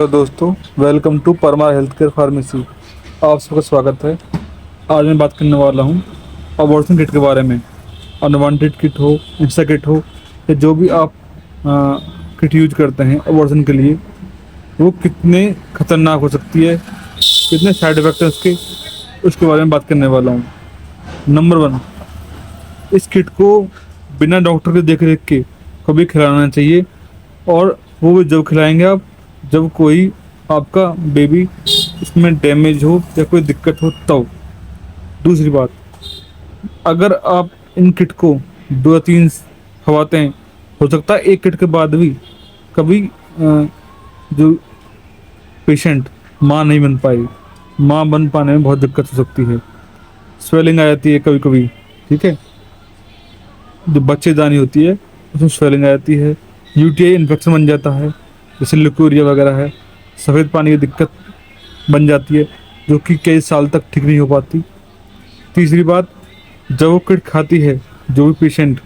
तो दोस्तों, welcome to Parmar health care pharmacy. आप सबका स्वागत है। आज मैं बात करने वाला हूँ अबॉर्शन किट के बारे में। अनवांटेड किट हो, इंस्टा किट हो, या जो भी आप किट यूज करते हैं अबॉर्शन के लिए, वो कितने खतरनाक हो सकती है, कितने साइड इफेक्ट हैं उसके बारे में बात करने वाला हूँ। नंबर वन, इस किट को बिना डॉक्टर के देख रेख के कभी खिलाना चाहिए, और वो भी जब खिलाएंगे आप जब कोई आपका बेबी इसमें डैमेज हो या कोई दिक्कत हो तब। दूसरी बात, अगर आप इन किट को 2 या 3 खवाते हैं, हो सकता है एक किट के बाद भी कभी जो पेशेंट माँ नहीं बन पाए, माँ बन पाने में बहुत दिक्कत हो सकती है। स्वेलिंग आ जाती है कभी कभी, ठीक है। जो बच्चेदानी होती है उसमें स्वेलिंग आ जाती है, यूटीआई इन्फेक्शन बन जाता है, जैसे लिकोरिया वगैरह है। सफ़ेद पानी की दिक्कत बन जाती है जो कि कई साल तक ठीक नहीं हो पाती। तीसरी बात, जब वो किट खाती है जो भी पेशेंट,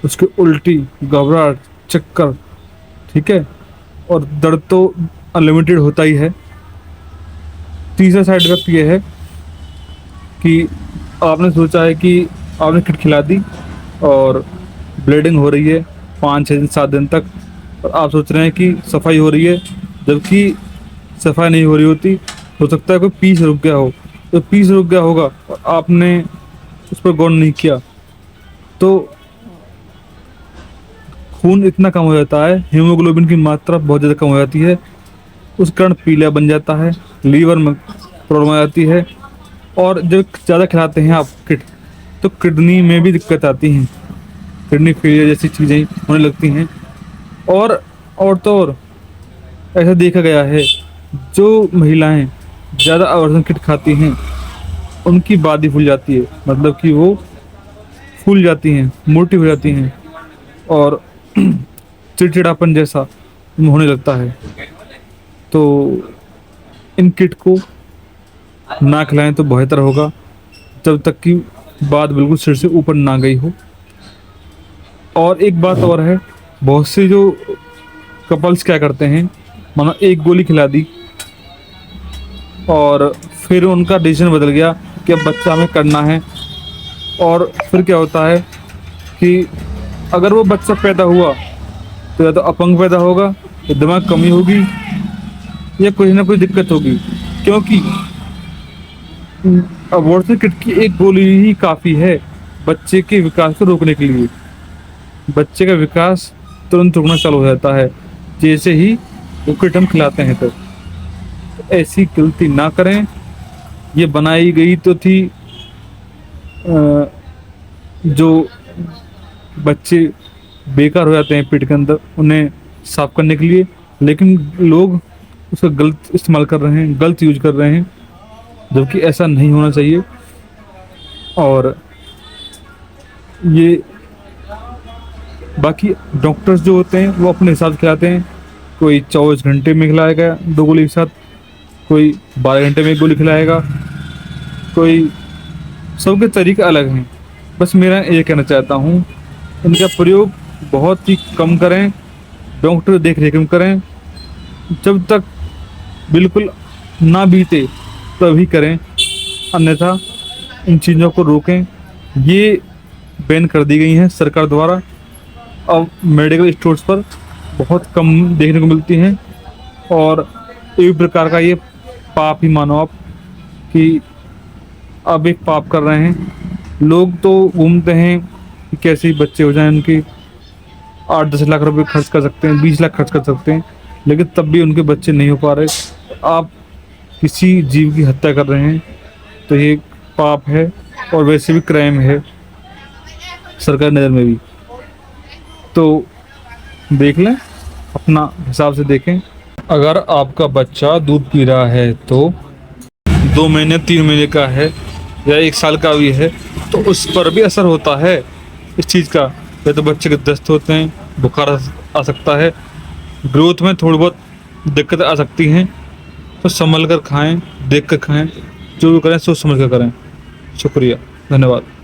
उसके उल्टी, घबराहट, चक्कर, ठीक है, और दर्द तो अनलिमिटेड होता ही है। तीसरा साइड इफेक्ट ये है कि आपने सोचा है कि आपने किट खिला दी और ब्लीडिंग हो रही है 5 6 दिन 7 दिन तक, और आप सोच रहे हैं कि सफाई हो रही है, जबकि सफाई नहीं हो रही होती। हो सकता है कोई पीस रुक गया हो, तो पीस रुक गया होगा और आपने उस पर गौर नहीं किया, तो खून इतना कम हो जाता है, हीमोग्लोबिन की मात्रा बहुत ज़्यादा कम हो जाती है, उस कारण पीलिया बन जाता है, लीवर में प्रॉब्लम आ जाती है। और जब ज़्यादा खिलाते हैं आप किट, तो किडनी में भी दिक्कत आती हैं, किडनी फेलियर जैसी चीज़ें होने लगती हैं। और ऐसा देखा गया है, जो महिलाएं ज़्यादा आवर्धन किट खाती हैं उनकी बादी फूल जाती है, मतलब कि वो फूल जाती हैं, मोटी हो जाती हैं, और चिड़चिड़ापन जैसा होने लगता है। तो इन किट को ना खिलाएं तो बेहतर होगा, जब तक कि बात बिल्कुल सिर से ऊपर ना गई हो। और एक बात और है, बहुत से जो कपल्स क्या करते हैं, मानो एक गोली खिला दी और फिर उनका डिसीजन बदल गया कि अब बच्चा हमें करना है, और फिर क्या होता है कि अगर वो बच्चा पैदा हुआ तो या तो अपंग पैदा होगा, या दिमाग कमी होगी, या कोई ना कोई दिक्कत होगी, क्योंकि अबॉर्शन किट की एक गोली ही काफ़ी है बच्चे के विकास को रोकने के लिए। बच्चे का विकास तुरंत रुकना चालू हो जाता है जैसे ही वो किट हम खिलाते हैं। तो ऐसी गलती ना करें। ये बनाई गई तो थी जो बच्चे बेकार हो जाते हैं पेट के अंदर उन्हें साफ करने के लिए, लेकिन लोग उसका गलत इस्तेमाल कर रहे हैं, गलत यूज कर रहे हैं, जबकि ऐसा नहीं होना चाहिए। और ये बाकी डॉक्टर्स जो होते हैं वो अपने हिसाब से खिलाते हैं, कोई 24 घंटे में खिलाएगा 2 गोली के साथ, कोई 12 घंटे में 1 गोली खिलाएगा, कोई, सबके तरीके अलग हैं। बस मेरा ये कहना चाहता हूँ, इनका प्रयोग बहुत ही कम करें, डॉक्टर देख रेख में करें, जब तक बिल्कुल ना बीते तभी करें, अन्यथा इन चीज़ों को रोकें। ये बैन कर दी गई हैं सरकार द्वारा, अब मेडिकल स्टोर्स पर बहुत कम देखने को मिलती हैं, और एक प्रकार का ये पाप ही मानो आप कि अब एक पाप कर रहे हैं। लोग तो घूमते हैं कि कैसे बच्चे हो जाएं उनके, 8 10 लाख रुपए खर्च कर सकते हैं, 20 लाख खर्च कर सकते हैं, लेकिन तब भी उनके बच्चे नहीं हो पा रहे। आप किसी जीव की हत्या कर रहे हैं, तो ये पाप है, और वैसे भी क्राइम है सरकार नज़र में भी। तो देख लें, अपना हिसाब से देखें। अगर आपका बच्चा दूध पी रहा है तो 2 महीने 3 महीने का है या 1 साल का भी है, तो उस पर भी असर होता है इस चीज़ का। या तो बच्चे के दस्त होते हैं, बुखार आ सकता है, ग्रोथ में थोड़ी बहुत दिक्कत आ सकती हैं, तो संभल कर खाएं, देख कर खाएं, जो भी करें सोच समझ कर करें। शुक्रिया, धन्यवाद।